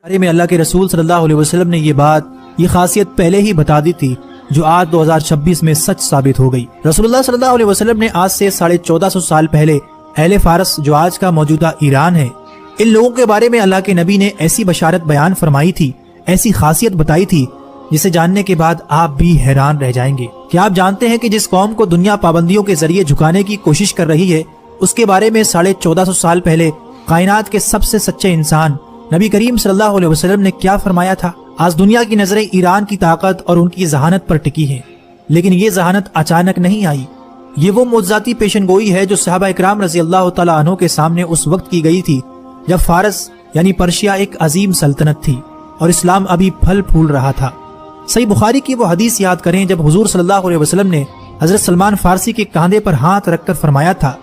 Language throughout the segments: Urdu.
بارے میں اللہ کے رسول صلی اللہ علیہ وسلم نے یہ خاصیت پہلے ہی بتا دی تھی جو آج 2026 میں سچ ثابت ہو گئی۔ رسول اللہ صلی اللہ علیہ وسلم نے آج سے 1450 سال پہلے اہل فارس جو آج کا موجودہ ایران ہے، ان لوگوں کے بارے میں اللہ کے نبی نے ایسی بشارت بیان فرمائی تھی، ایسی خاصیت بتائی تھی جسے جاننے کے بعد آپ بھی حیران رہ جائیں گے۔ کیا آپ جانتے ہیں کہ جس قوم کو دنیا پابندیوں کے ذریعے جھکانے کی کوشش کر رہی ہے، اس کے بارے میں 1450 سال پہلے کائنات کے سب سے سچے انسان نبی کریم صلی اللہ علیہ وسلم نے کیا فرمایا تھا؟ آج دنیا کی نظریں ایران کی طاقت اور ان کی ذہانت پر ٹکی ہیں، لیکن یہ ذہانت اچانک نہیں آئی۔ یہ وہ معجزاتی پیشن گوئی ہے جو صحابہ اکرام رضی اللہ تعالیٰ عنہ کے سامنے اس وقت کی گئی تھی جب فارس یعنی پرشیا ایک عظیم سلطنت تھی اور اسلام ابھی پھل پھول رہا تھا۔ صحیح بخاری کی وہ حدیث یاد کریں جب حضور صلی اللہ علیہ وسلم نے حضرت سلمان فارسی کے کاندھے پر ہاتھ رکھ کر فرمایا تھا،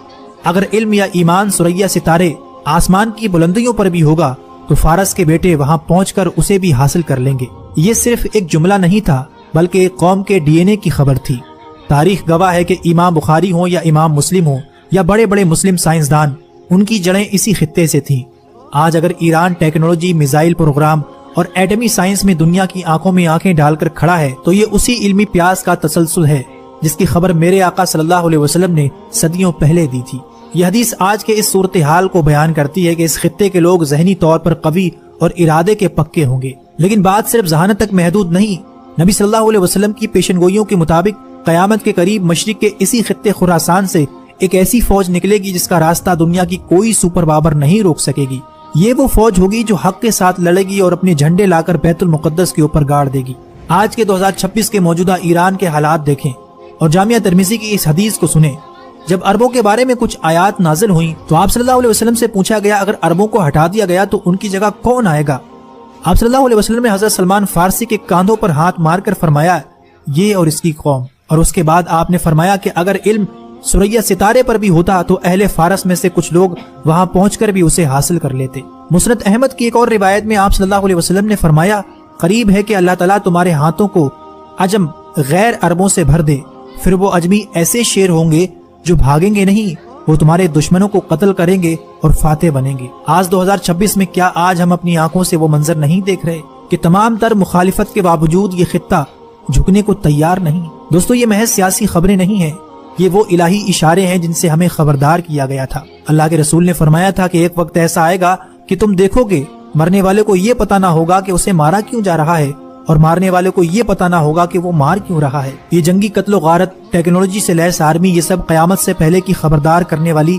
اگر علم یا ایمان ثریا ستارے آسمان کی بلندیوں پر بھی ہوگا تو فارس کے بیٹے وہاں پہنچ کر اسے بھی حاصل کر لیں گے۔ یہ صرف ایک جملہ نہیں تھا بلکہ ایک قوم کے ڈی این اے کی خبر تھی۔ تاریخ گواہ ہے کہ امام بخاری ہوں یا امام مسلم ہوں یا بڑے بڑے مسلم سائنسدان، ان کی جڑیں اسی خطے سے تھیں۔ آج اگر ایران ٹیکنالوجی، میزائل پروگرام اور ایٹمی سائنس میں دنیا کی آنکھوں میں آنکھیں ڈال کر کھڑا ہے تو یہ اسی علمی پیاس کا تسلسل ہے جس کی خبر میرے آقا صلی اللہ علیہ وسلم نے صدیوں پہلے دی تھی۔ یہ حدیث آج کے اس صورتحال کو بیان کرتی ہے کہ اس خطے کے لوگ ذہنی طور پر قوی اور ارادے کے پکے ہوں گے، لیکن بات صرف ذہانت تک محدود نہیں۔ نبی صلی اللہ علیہ وسلم کی پیشن گوئیوں کے مطابق قیامت کے قریب مشرق کے اسی خطے خراسان سے ایک ایسی فوج نکلے گی جس کا راستہ دنیا کی کوئی سپر پاور نہیں روک سکے گی۔ یہ وہ فوج ہوگی جو حق کے ساتھ لڑے گی اور اپنے جھنڈے لا کر بیت المقدس کے اوپر گاڑ دے گی۔ آج کے 2026 کے موجودہ ایران کے حالات دیکھیں اور جامعہ ترمذی کی اس حدیث کو سنیں۔ جب عربوں کے بارے میں کچھ آیات نازل ہوئیں تو آپ صلی اللہ علیہ وسلم سے پوچھا گیا اگر عربوں کو ہٹا دیا گیا تو ان کی جگہ کون آئے گا؟ آپ صلی اللہ علیہ وسلم نے حضرت سلمان فارسی کے کاندھوں پر ہاتھ مار کر فرمایا یہ اور اس کی قوم، اور اس کے بعد آپ نے فرمایا کہ اگر علم ثریا ستارے پر بھی ہوتا تو اہل فارس میں سے کچھ لوگ وہاں پہنچ کر بھی اسے حاصل کر لیتے۔ مسند احمد کی ایک اور روایت میں آپ صلی اللہ علیہ وسلم نے فرمایا قریب ہے کہ اللہ تعالیٰ تمہارے ہاتھوں کو عجم غیر عربوں سے بھر دے، پھر وہ اجمی ایسے شیر ہوں گے جو بھاگیں گے نہیں، وہ تمہارے دشمنوں کو قتل کریں گے اور فاتح بنیں گے۔ آج 2026 میں کیا آج ہم اپنی آنکھوں سے وہ منظر نہیں دیکھ رہے کہ تمام تر مخالفت کے باوجود یہ خطہ جھکنے کو تیار نہیں؟ دوستو، یہ محض سیاسی خبریں نہیں ہیں، یہ وہ الہی اشارے ہیں جن سے ہمیں خبردار کیا گیا تھا۔ اللہ کے رسول نے فرمایا تھا کہ ایک وقت ایسا آئے گا کہ تم دیکھو گے مرنے والے کو یہ پتہ نہ ہوگا کہ اسے مارا کیوں جا رہا ہے اور مارنے والے کو یہ پتہ نہ ہوگا کہ وہ مار کیوں رہا ہے۔ یہ جنگی قتل و غارت، ٹیکنالوجی سے لیس آرمی، یہ سب قیامت سے پہلے کی خبردار کرنے والی